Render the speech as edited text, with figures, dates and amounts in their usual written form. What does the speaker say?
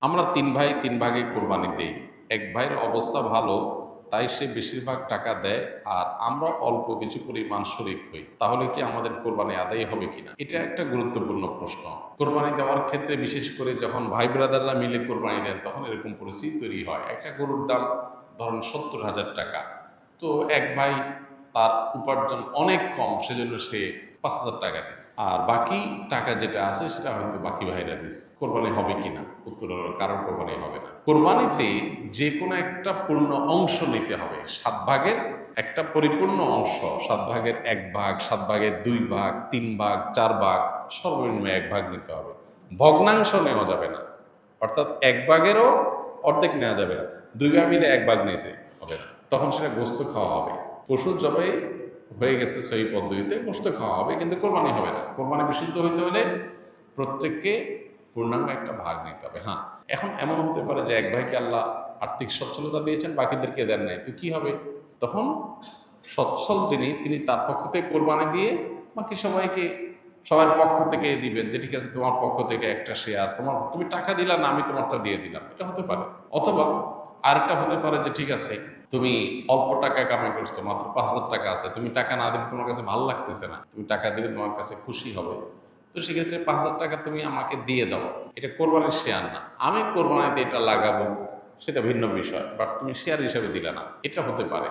আমরা তিন ভাই তিন ভাগে কোরবানি দেই। এক ভাইয়ের অবস্থা ভালো, তাই সে বেশিরভাগ টাকা দেয়, আর আমরা অল্প কিছু পরিমাণ শরিক হই। তাহলে কি আমাদের কোরবানি আদায় হবে কিনা? এটা একটা গুরুত্বপূর্ণ প্রশ্ন। কোরবানি দেওয়ার ক্ষেত্রে বিশেষ করে যখন ভাই ব্রাদাররা মিলে কোরবানি দেন, তখন এরকম পরিস্থিতি তৈরি হয়। একটা গরুর দাম ধরুন ৭০,০০০ টাকা। তো এক ভাই, তার উপার্জন অনেক কম, সেজন্য সে ৫,০০০ টাকা দিস, আর বাকি টাকা যেটা আছে সেটা হয়তো বাকি ভাইরা দিস। কোরবানি হবে কিনা? উত্তর হলো কারোর কোরবানি হবে না। কোরবানিতে যে কোনো একটা পূর্ণ অংশ নিতে হবে। ৭ ভাগের একটা পরিপূর্ণ অংশ, ৭ ভাগের ১ ভাগ, ৭ ভাগের ২ ভাগ, ৩ ভাগ, ৪ ভাগ, সর্বনিম্ন ১ ভাগ নিতে হবে। ভগ্নাংশ নেওয়া যাবে না, অর্থাৎ ১ ভাগেরও অর্ধেক নেওয়া যাবে না। ২ ভাগ মিলে ১ ভাগ নিয়েছে, হবে না। তখন সেটা গোস্ত খাওয়া হবে। পশু জবাই হয়ে গেছে সেই পদ্ধতিতে, গোস্ত খাওয়া হবে, কিন্তু কোরবানি হবে না। কোরবানি বিশুদ্ধ হইতে হলে প্রত্যেককে পূর্ণাঙ্গ একটা ভাগ নিতে হবে। হ্যাঁ, এখন এমন হতে পারে যে এক ভাইকে আল্লাহ আর্থিক সচ্ছলতা দিয়েছেন, বাকিদেরকে দেন নাই, তো কি হবে? তখন সচ্ছল যিনি, তিনি তার পক্ষ থেকে কোরবানি দিয়ে বাকি সবাইকে, সবার পক্ষ থেকে দিবেন যে ঠিক আছে, তোমার পক্ষ থেকে একটা শেয়ার, তুমি টাকা দিলা না, আমি তোমারটা দিয়ে দিলাম, এটা হতে পারে। অথবা আরেকটা হতে পারে যে ঠিক আছে, তুমি অল্প টাকা কামাই করছো, মাত্র ৫,০০০ টাকা আছে, তুমি টাকা না দিলে তোমার কাছে ভালো লাগতেছে না, তুমি টাকা দিলে তোমার কাছে খুশি হবে, তো সেক্ষেত্রে ৫,০০০ টাকা তুমি আমাকে দিয়ে দাও। এটা কোরবানির শেয়ার না, আমি কোরবানিতে এটা লাগাবো, সেটা ভিন্ন বিষয়, বাট তুমি শেয়ার হিসাবে দিলে না, এটা হতে পারে।